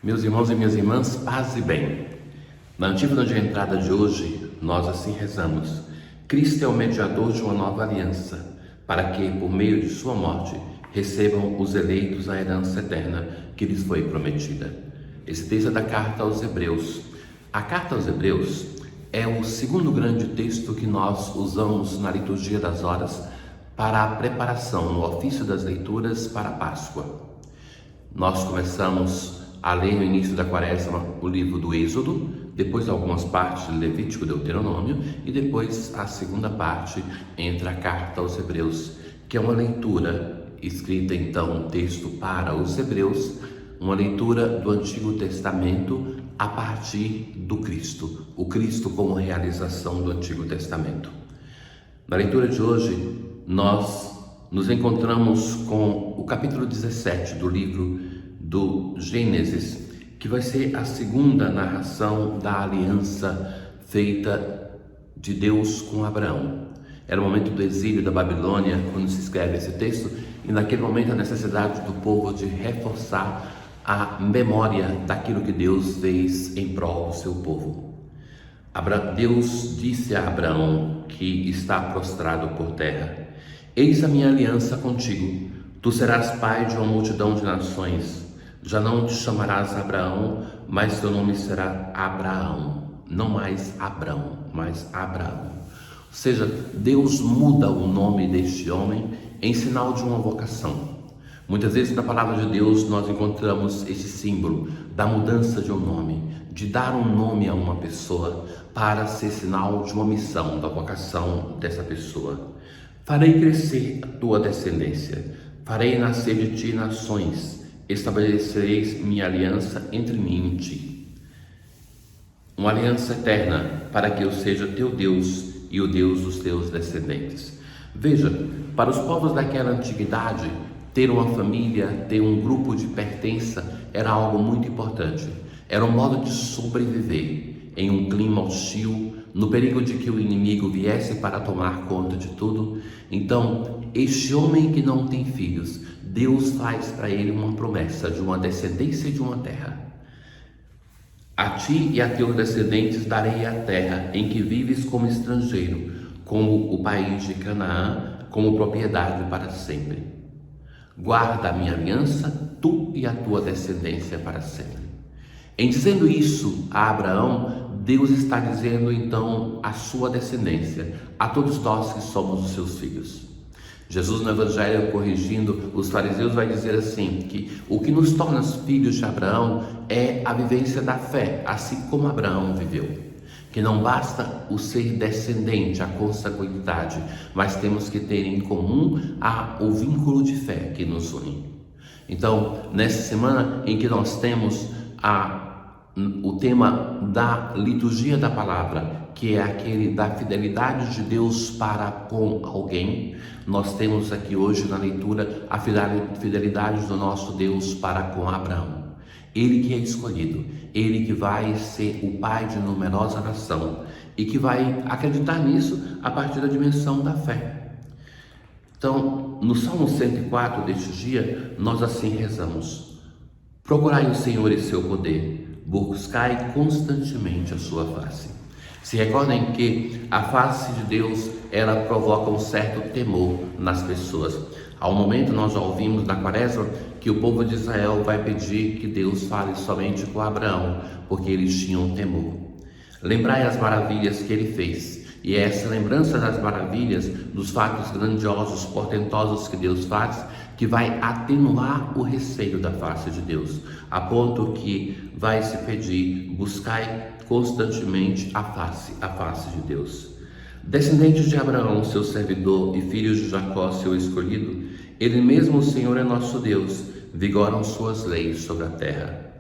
Meus irmãos e minhas irmãs, paz e bem. Na antífona de entrada de hoje, nós assim rezamos: Cristo é o mediador de uma nova aliança, para que, por meio de sua morte, recebam os eleitos a herança eterna que lhes foi prometida. Esse texto é da carta aos Hebreus. A carta aos Hebreus é o segundo grande texto que nós usamos na liturgia das horas para a preparação no ofício das leituras para a Páscoa. Nós começamos a ler no início da quaresma o livro do Êxodo, depois algumas partes de Levítico e Deuteronômio, e depois a segunda parte entra a carta aos Hebreus, que é uma leitura escrita então, um texto para os Hebreus, uma leitura do Antigo Testamento a partir do Cristo, o Cristo como realização do Antigo Testamento. Na leitura de hoje, nós nos encontramos com o capítulo 17 do livro do Gênesis, que vai ser a segunda narração da aliança feita de Deus com Abraão. Era o momento do exílio da Babilônia, quando se escreve esse texto, e naquele momento a necessidade do povo de reforçar a memória daquilo que Deus fez em prol do seu povo. Deus disse a Abraão, que está prostrado por terra: Eis a minha aliança contigo, tu serás pai de uma multidão de nações. Já não te chamarás Abraão, mas teu nome será Abraão. Não mais Abrão, mas Abraão. Ou seja, Deus muda o nome deste homem em sinal de uma vocação. Muitas vezes na palavra de Deus nós encontramos esse símbolo da mudança de um nome, de dar um nome a uma pessoa para ser sinal de uma missão, da vocação dessa pessoa. Farei crescer a tua descendência, farei nascer de ti nações, estabelecereis minha aliança entre mim e ti. Uma aliança eterna, para que eu seja teu Deus e o Deus dos teus descendentes. Veja, para os povos daquela antiguidade, ter uma família, ter um grupo de pertença era algo muito importante. Era um modo de sobreviver em um clima hostil, no perigo de que o inimigo viesse para tomar conta de tudo. Então, este homem que não tem filhos, Deus faz para ele uma promessa de uma descendência de uma terra. A ti e a teus descendentes darei a terra em que vives como estrangeiro, como o país de Canaã, como propriedade para sempre. Guarda a minha aliança, tu e a tua descendência para sempre. Em dizendo isso a Abraão, Deus está dizendo então à sua descendência, a todos nós que somos os seus filhos. Jesus no Evangelho, corrigindo os fariseus, vai dizer assim, que o que nos torna filhos de Abraão é a vivência da fé, assim como Abraão viveu. Que não basta o ser descendente, a consanguinidade, mas temos que ter em comum o vínculo de fé que nos une. Então, nessa semana em que nós temos o tema da liturgia da palavra, que é aquele da fidelidade de Deus para com alguém, nós temos aqui hoje na leitura a fidelidade do nosso Deus para com Abraão. Ele que é escolhido, ele que vai ser o pai de numerosa nação e que vai acreditar nisso a partir da dimensão da fé. Então, no Salmo 104 deste dia, nós assim rezamos: Procurai o Senhor e seu poder, buscai constantemente a sua face. Se recordem que a face de Deus, ela provoca um certo temor nas pessoas. Ao momento nós já ouvimos na quaresma que o povo de Israel vai pedir que Deus fale somente com Abraão, porque eles tinham temor. Lembrai as maravilhas que ele fez. E é essa lembrança das maravilhas, dos fatos grandiosos, portentosos que Deus faz, que vai atenuar o receio da face de Deus, a ponto que vai se pedir: buscai constantemente a face de Deus. Descendentes de Abraão, seu servidor, e filhos de Jacó, seu escolhido, ele mesmo, o Senhor, é nosso Deus, vigoram suas leis sobre a terra.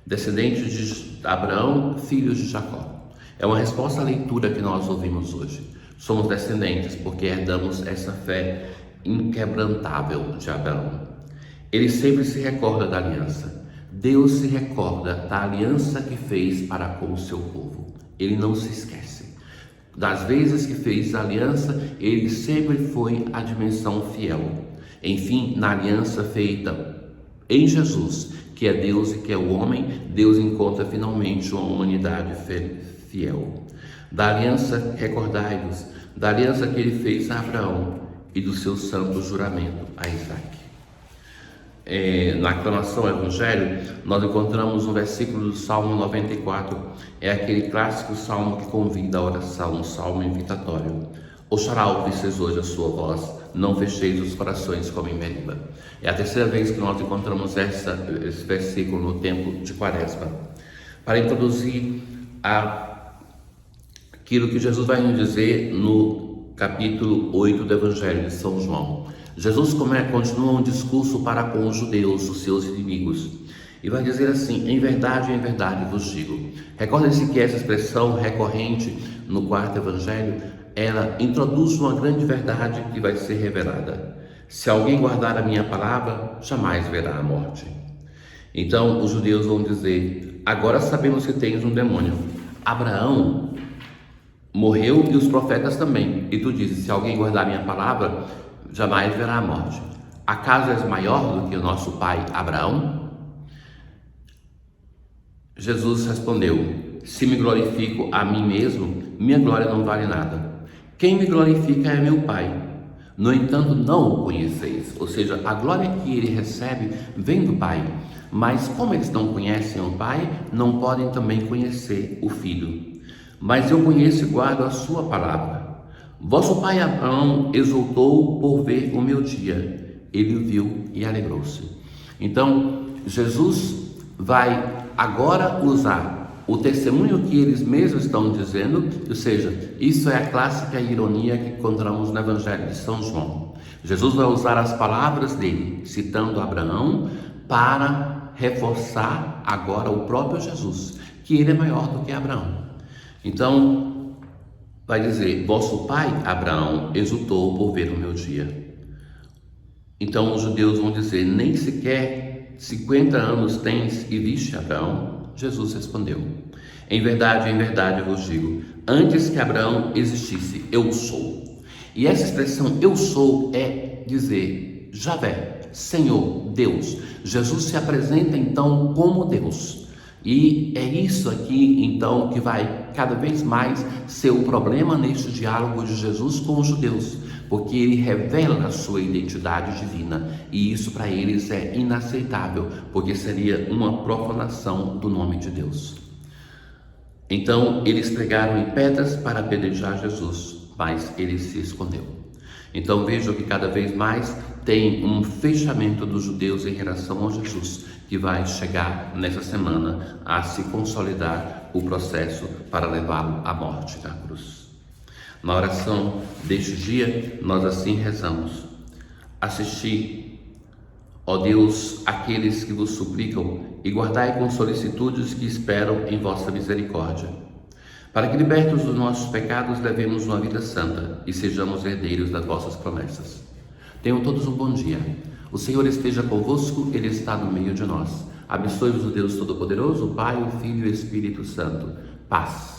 Descendentes de Abraão, filhos de Jacó. É uma resposta à leitura que nós ouvimos hoje. Somos descendentes porque herdamos essa fé inquebrantável de Abraão. Ele sempre se recorda da aliança. Deus se recorda da aliança que fez para com o seu povo. Ele não se esquece. Das vezes que fez a aliança, ele sempre foi a dimensão fiel. Enfim, na aliança feita em Jesus, que é Deus e que é o homem, Deus encontra finalmente uma humanidade fiel. Da aliança recordai-vos, da aliança que ele fez a Abraão e do seu santo juramento a Isaque. Na aclamação ao Evangelho, nós encontramos um versículo do Salmo 94, é aquele clássico salmo que convida à oração, um salmo invitatório. Oxalá ouvisseis hoje a sua voz, não fecheis os corações como em Meriba. É a terceira vez que nós encontramos esse versículo no tempo de Quaresma, para introduzir aquilo que Jesus vai nos dizer no capítulo 8 do Evangelho de São João. Jesus continua um discurso para com os judeus, os seus inimigos, e vai dizer assim: em verdade vos digo. Recordem-se que essa expressão recorrente no quarto Evangelho, ela introduz uma grande verdade que vai ser revelada. Se alguém guardar a minha palavra, jamais verá a morte. Então os judeus vão dizer: agora sabemos que tens um demônio. Abraão morreu e os profetas também. E tu dizes: se alguém guardar a minha palavra, jamais verá a morte. Acaso és maior do que o nosso pai Abraão? Jesus respondeu: se me glorifico a mim mesmo, minha glória não vale nada. Quem me glorifica é meu Pai. No entanto, não o conheceis. Ou seja, a glória que ele recebe vem do Pai. Mas como eles não conhecem o Pai, não podem também conhecer o Filho. Mas eu conheço e guardo a sua palavra. Vosso pai Abraão exultou por ver o meu dia. Ele o viu e alegrou-se. Então, Jesus vai agora usar o testemunho que eles mesmos estão dizendo, ou seja, isso é a clássica ironia que encontramos no Evangelho de São João. Jesus vai usar as palavras dele, citando Abraão, para reforçar agora o próprio Jesus, que ele é maior do que Abraão. Então, vai dizer: vosso pai Abraão exultou por ver o meu dia. Então os judeus vão dizer: nem sequer 50 anos tens e viste Abraão? Jesus respondeu: em verdade vos digo, antes que Abraão existisse, eu sou. E essa expressão eu sou é dizer Javé, Senhor, Deus. Jesus se apresenta então como Deus. E é isso aqui então que vai cada vez mais ser o problema neste diálogo de Jesus com os judeus, porque ele revela a sua identidade divina, e isso para eles é inaceitável, porque seria uma profanação do nome de Deus. Então eles pregaram em pedras para apedrejar Jesus, mas ele se escondeu. Então vejam que cada vez mais tem um fechamento dos judeus em relação a Jesus, que vai chegar nessa semana a se consolidar o processo para levá-lo à morte da cruz. Na oração deste dia, nós assim rezamos: assisti, ó Deus, aqueles que vos suplicam, e guardai com solicitudes que esperam em vossa misericórdia, para que, libertos dos nossos pecados, levemos uma vida santa e sejamos herdeiros das vossas promessas. Tenham todos um bom dia. O Senhor esteja convosco, Ele está no meio de nós. Abençoe-vos o Deus Todo-Poderoso, o Pai, o Filho e o Espírito Santo. Paz.